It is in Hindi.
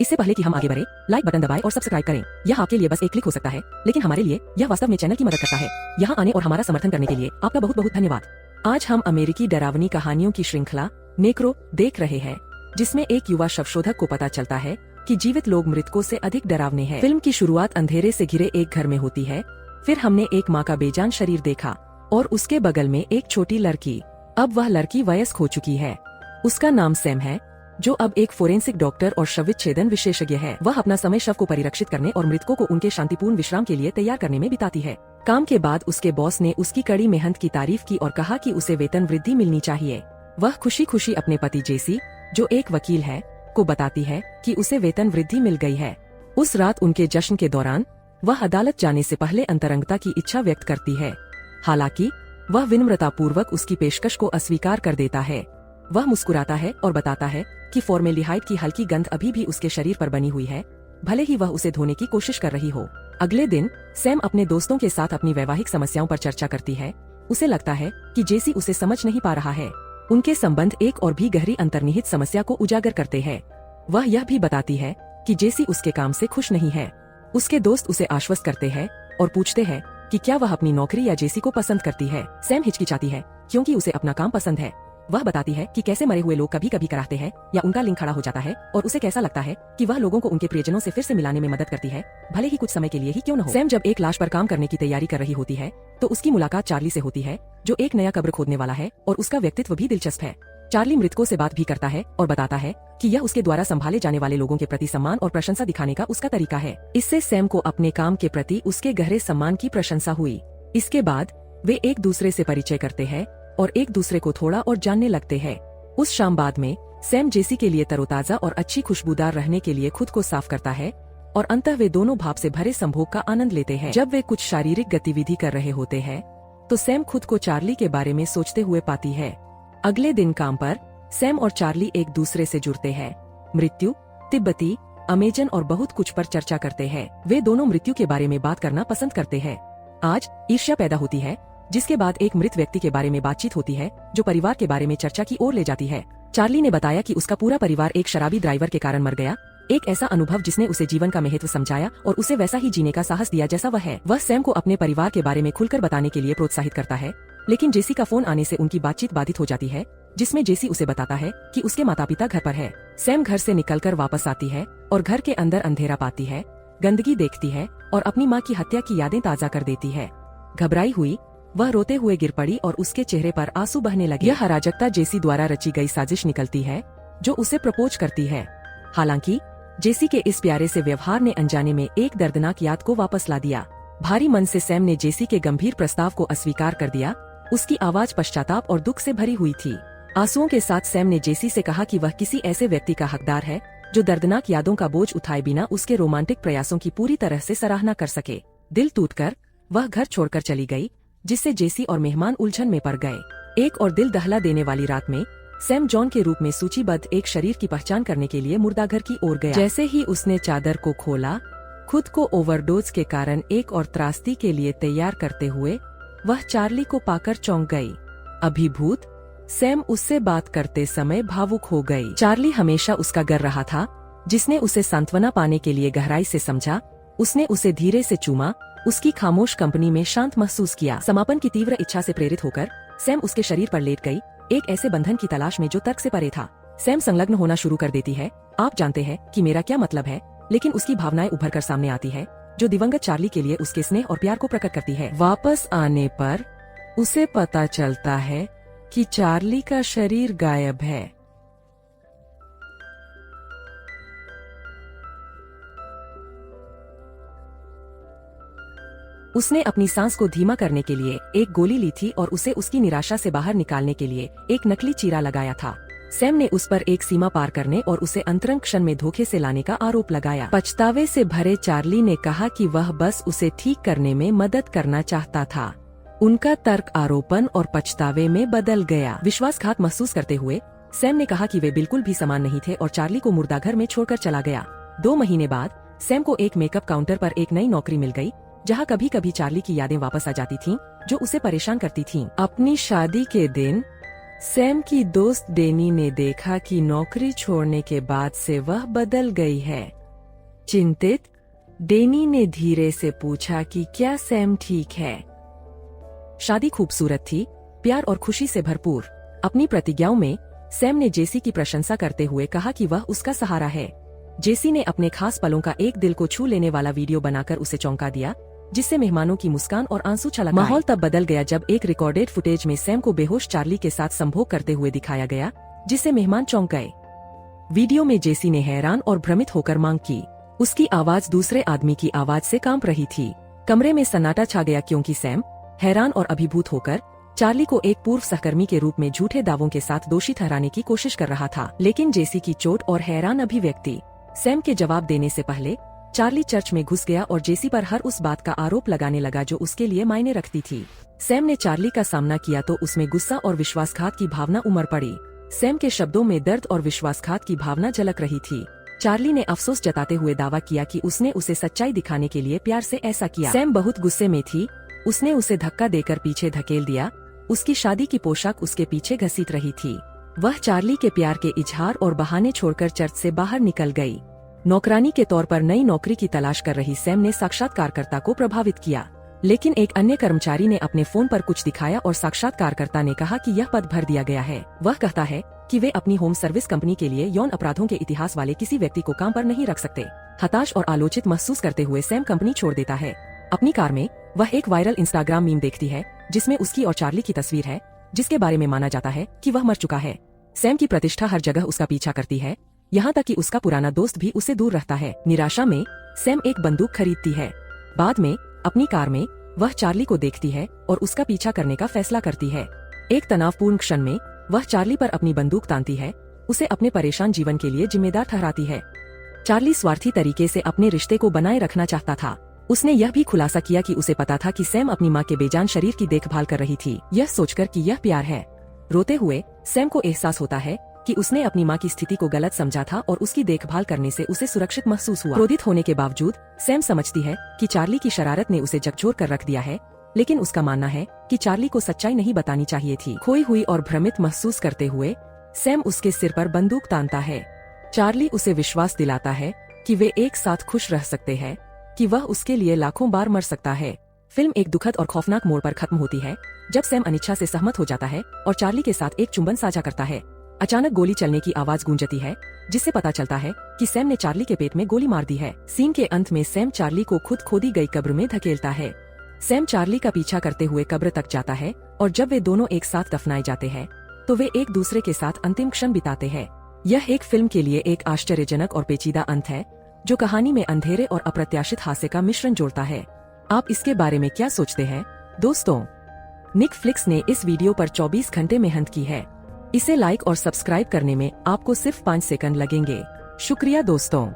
इससे पहले कि हम आगे बढ़े, लाइक बटन दबाएं और सब्सक्राइब करें। यह आपके लिए बस एक क्लिक हो सकता है, लेकिन हमारे लिए यह वास्तव में चैनल की मदद करता है। यहाँ आने और हमारा समर्थन करने के लिए आपका बहुत बहुत धन्यवाद। आज हम अमेरिकी डरावनी कहानियों की श्रृंखला नेक्रो देख रहे हैं, जिसमें एक युवा शवशोधक को पता चलता है कि जीवित लोग मृतकों से अधिक डरावने हैं। फिल्म की शुरुआत अंधेरे से घिरे एक घर में होती है। फिर हमने एक माँ का बेजान शरीर देखा और उसके बगल में एक छोटी लड़की। अब वह लड़की वयस्क हो चुकी है। उसका नाम सैम है, जो अब एक फोरेंसिक डॉक्टर और शवविच्छेदन विशेषज्ञ है। वह अपना समय शव को परिरक्षित करने और मृतकों को उनके शांतिपूर्ण विश्राम के लिए तैयार करने में बिताती है। काम के बाद उसके बॉस ने उसकी कड़ी मेहनत की तारीफ की और कहा कि उसे वेतन वृद्धि मिलनी चाहिए। वह खुशी खुशी अपने पति जेसी, जो एक वकील है, को बताती है कि उसे वेतन वृद्धि मिल गई है। उस रात उनके जश्न के दौरान वह अदालत जाने से पहले अंतरंगता की इच्छा व्यक्त करती है। हालांकि वह विनम्रतापूर्वक उसकी पेशकश को अस्वीकार कर देता है। वह मुस्कुराता है और बताता है कि फॉर्मेल्डिहाइड की हल्की गंध अभी भी उसके शरीर पर बनी हुई है, भले ही वह उसे धोने की कोशिश कर रही हो। अगले दिन सैम अपने दोस्तों के साथ अपनी वैवाहिक समस्याओं पर चर्चा करती है। उसे लगता है कि जेसी उसे समझ नहीं पा रहा है। उनके संबंध एक और भी गहरी अंतर्निहित समस्या को उजागर करते हैं। वह यह भी बताती है कि जेसी उसके काम से खुश नहीं है। उसके दोस्त उसे आश्वस्त करते हैं और पूछते हैं कि क्या वह अपनी नौकरी या जेसी को पसंद करती है। सैम हिचकिचाती है क्योंकि उसे अपना काम पसंद है। वह बताती है कि कैसे मरे हुए लोग कभी कभी कराहते हैं या उनका लिंग खड़ा हो जाता है और उसे कैसा लगता है कि वह लोगों को उनके प्रियजनों से फिर से मिलाने में मदद करती है, भले ही कुछ समय के लिए ही क्यों न हो। सैम जब एक लाश पर काम करने की तैयारी कर रही होती है तो उसकी मुलाकात चार्ली से होती है, जो एक नया कब्र खोदने वाला है और उसका व्यक्तित्व भी दिलचस्प है। चार्ली मृतकों से बात भी करता है और बताता है कि यह उसके द्वारा संभाले जाने वाले लोगों के प्रति सम्मान और प्रशंसा दिखाने का उसका तरीका है। इससे सैम को अपने काम के प्रति उसके गहरे सम्मान की प्रशंसा हुई। इसके बाद वे एक दूसरे से परिचय करते हैं और एक दूसरे को थोड़ा और जानने लगते हैं। उस शाम बाद में सैम जेसी के लिए तरोताजा और अच्छी खुशबूदार रहने के लिए खुद को साफ करता है और अंततः वे दोनों भाप से भरे संभोग का आनंद लेते हैं। जब वे कुछ शारीरिक गतिविधि कर रहे होते हैं तो सैम खुद को चार्ली के बारे में सोचते हुए पाती है। अगले दिन काम पर सैम और चार्ली एक दूसरे से जुड़ते हैं। मृत्यु, तिब्बती, अमेजन और बहुत कुछ पर चर्चा करते हैं। वे दोनों मृत्यु के बारे में बात करना पसंद करते हैं। आज ईर्ष्या पैदा होती है, जिसके बाद एक मृत व्यक्ति के बारे में बातचीत होती है जो परिवार के बारे में चर्चा की ओर ले जाती है। चार्ली ने बताया कि उसका पूरा परिवार एक शराबी ड्राइवर के कारण मर गया, एक ऐसा अनुभव जिसने उसे जीवन का महत्व समझाया और उसे वैसा ही जीने का साहस दिया जैसा वह है। वह सैम को अपने परिवार के बारे में खुलकर बताने के लिए प्रोत्साहित करता है, लेकिन जेसी का फोन आने से उनकी बातचीत बाधित हो जाती है, जिसमें जेसी उसे बताता है कि उसके माता पिता घर पर है। सैम घर से निकलकर वापस आती है और घर के अंदर अंधेरा पाती है, गंदगी देखती है और अपनी माँ की हत्या की यादें ताजा कर देती है। घबराई हुई वह रोते हुए गिर पड़ी और उसके चेहरे पर आंसू बहने लगे। यह अराजकता जेसी द्वारा रची गई साजिश निकलती है, जो उसे प्रपोज करती है। हालांकि जेसी के इस प्यारे से व्यवहार ने अनजाने में एक दर्दनाक याद को वापस ला दिया। भारी मन से सैम ने जेसी के गंभीर प्रस्ताव को अस्वीकार कर दिया। उसकी आवाज पश्चाताप और दुख से भरी हुई थी। आंसुओं के साथ सैम ने जेसी से कहा कि वह किसी ऐसे व्यक्ति का हकदार है जो दर्दनाक यादों का बोझ उठाए बिना उसके रोमांटिक प्रयासों की पूरी तरह से सराहना कर सके। दिल टूटकर वह घर छोड़कर चली गई, जिससे जेसी और मेहमान उलझन में पड़ गए। एक और दिल दहला देने वाली रात में सैम जॉन के रूप में सूचीबद्ध एक शरीर की पहचान करने के लिए मुर्दाघर की ओर गया। जैसे ही उसने चादर को खोला, खुद को ओवरडोज के कारण एक और त्रासदी के लिए तैयार करते हुए वह चार्ली को पाकर चौंक गई। अभिभूत सैम उससे बात करते समय भावुक हो गई। चार्ली हमेशा उसका गर रहा था, जिसने उसे सांत्वना पाने के लिए गहराई से समझा। उसने उसे धीरे से चूमा, उसकी खामोश कंपनी में शांत महसूस किया। समापन की तीव्र इच्छा से प्रेरित होकर सैम उसके शरीर पर लेट गई, एक ऐसे बंधन की तलाश में जो तर्क से परे था। सैम संलग्न होना शुरू कर देती है। आप जानते हैं कि मेरा क्या मतलब है, लेकिन उसकी भावनाएं उभर कर सामने आती है, जो दिवंगत चार्ली के लिए उसके स्नेह और प्यार को प्रकट करती है। वापस आने पर उसे पता चलता है कि चार्ली का शरीर गायब है। उसने अपनी सांस को धीमा करने के लिए एक गोली ली थी और उसे उसकी निराशा से बाहर निकालने के लिए एक नकली चीरा लगाया था। सैम ने उस पर एक सीमा पार करने और उसे अंतरंग क्षण में धोखे से लाने का आरोप लगाया। पछतावे से भरे चार्ली ने कहा कि वह बस उसे ठीक करने में मदद करना चाहता था। उनका तर्क आरोपण और पछतावे में बदल गया। विश्वासघात महसूस करते हुए सैम ने कहा कि वे बिल्कुल भी समान नहीं थे और चार्ली को मुर्दाघर में छोड़कर चला गया। 2 महीने बाद सैम को एक मेकअप काउंटर पर एक नई नौकरी मिल गई, जहाँ कभी कभी चार्ली की यादें वापस आ जाती थीं, जो उसे परेशान करती थीं। अपनी शादी के दिन सैम की दोस्त डेनी ने देखा कि नौकरी छोड़ने के बाद से वह बदल गई है। चिंतित, डेनी ने धीरे से पूछा कि क्या सैम ठीक है। शादी खूबसूरत थी, प्यार और खुशी से भरपूर। अपनी प्रतिज्ञाओं में सैम ने जेसी की प्रशंसा करते हुए कहा कि वह उसका सहारा है। जेसी ने अपने खास पलों का एक दिल को छू लेने वाला वीडियो बनाकर उसे चौंका दिया, जिससे मेहमानों की मुस्कान और आंसू छलक आए। माहौल तब बदल गया जब एक रिकॉर्डेड फुटेज में सैम को बेहोश चार्ली के साथ संभोग करते हुए दिखाया गया, जिससे मेहमान चौंक गए। वीडियो में जेसी ने हैरान और भ्रमित होकर मांग की। उसकी आवाज दूसरे आदमी की आवाज से कांप रही थी। कमरे में सन्नाटा छा गया क्योंकि सैम, हैरान और अभिभूत होकर, चार्ली को एक पूर्व सहकर्मी के रूप में झूठे दावों के साथ दोषी ठहराने की कोशिश कर रहा था। लेकिन जेसी की चोट और हैरान अभिव्यक्ति सैम के जवाब देने से पहले चार्ली चर्च में घुस गया और जेसी पर हर उस बात का आरोप लगाने लगा जो उसके लिए मायने रखती थी। सैम ने चार्ली का सामना किया तो उसमें गुस्सा और विश्वासघात की भावना उमड़ पड़ी। सैम के शब्दों में दर्द और विश्वासघात की भावना झलक रही थी। चार्ली ने अफसोस जताते हुए दावा किया कि उसने उसे सच्चाई दिखाने के लिए प्यार से ऐसा किया। सैम बहुत गुस्से में थी। उसने उसे धक्का देकर पीछे धकेल दिया। उसकी शादी की पोशाक उसके पीछे घसीट रही थी। वह चार्ली के प्यार के इजहार और बहाने छोड़कर चर्च से बाहर निकल गई। नौकरानी के तौर पर नई नौकरी की तलाश कर रही सैम ने साक्षात्कारकर्ता को प्रभावित किया, लेकिन एक अन्य कर्मचारी ने अपने फोन पर कुछ दिखाया और साक्षात्कारकर्ता ने कहा कि यह पद भर दिया गया है। वह कहता है कि वे अपनी होम सर्विस कंपनी के लिए यौन अपराधों के इतिहास वाले किसी व्यक्ति को काम पर नहीं रख सकते। हताश और आलोचित महसूस करते हुए सैम कंपनी छोड़ देता है। अपनी कार में वह एक वायरल इंस्टाग्राम मीम देखती है जिसमें उसकी और चार्ली की तस्वीर है, जिसके बारे में माना जाता है कि वह मर चुका है। सैम की प्रतिष्ठा हर जगह उसका पीछा करती है, यहाँ तक कि उसका पुराना दोस्त भी उसे दूर रखता है। निराशा में सैम एक बंदूक खरीदती है। बाद में अपनी कार में वह चार्ली को देखती है और उसका पीछा करने का फैसला करती है। एक तनावपूर्ण क्षण में वह चार्ली पर अपनी बंदूक तानती है, उसे अपने परेशान जीवन के लिए जिम्मेदार ठहराती है। चार्ली स्वार्थी तरीके से अपने रिश्ते को बनाए रखना चाहता था। उसने यह भी खुलासा किया कि उसे पता था कि सैम अपनी मां के बेजान शरीर की देखभाल कर रही थी, यह सोचकर कि यह प्यार है। रोते हुए सैम को एहसास होता है कि उसने अपनी मां की स्थिति को गलत समझा था और उसकी देखभाल करने से उसे सुरक्षित महसूस हुआ। क्रोधित होने के बावजूद सैम समझती है कि चार्ली की शरारत ने उसे झकझोर कर रख दिया है, लेकिन उसका मानना है कि चार्ली को सच्चाई नहीं बतानी चाहिए थी। खोई हुई और भ्रमित महसूस करते हुए सैम उसके सिर पर बंदूक तानता है। चार्ली उसे विश्वास दिलाता है कि वे एक साथ खुश रह सकते हैं, कि वह उसके लिए लाखों बार मर सकता है। फिल्म एक दुखद और खौफनाक मोड़ पर खत्म होती है जब सैम अनिच्छा से सहमत हो जाता है और चार्ली के साथ एक चुंबन साझा करता है। अचानक गोली चलने की आवाज गूंजती है, जिससे पता चलता है कि सैम ने चार्ली के पेट में गोली मार दी है। सीन के अंत में सैम चार्ली को खुद खोदी गई कब्र में धकेलता है। सैम चार्ली का पीछा करते हुए कब्र तक जाता है और जब वे दोनों एक साथ दफनाए जाते हैं तो वे एक दूसरे के साथ अंतिम क्षण बिताते हैं। यह एक फिल्म के लिए एक आश्चर्यजनक और पेचीदा अंत है, जो कहानी में अंधेरे और अप्रत्याशित हास्य का मिश्रण जोड़ता है। आप इसके बारे में क्या सोचते हैं दोस्तों? नेटफ्लिक्स ने इस वीडियो पर 24 घंटे मेहनत की है। इसे लाइक और सब्सक्राइब करने में आपको सिर्फ 5 सेकंड लगेंगे। शुक्रिया दोस्तों।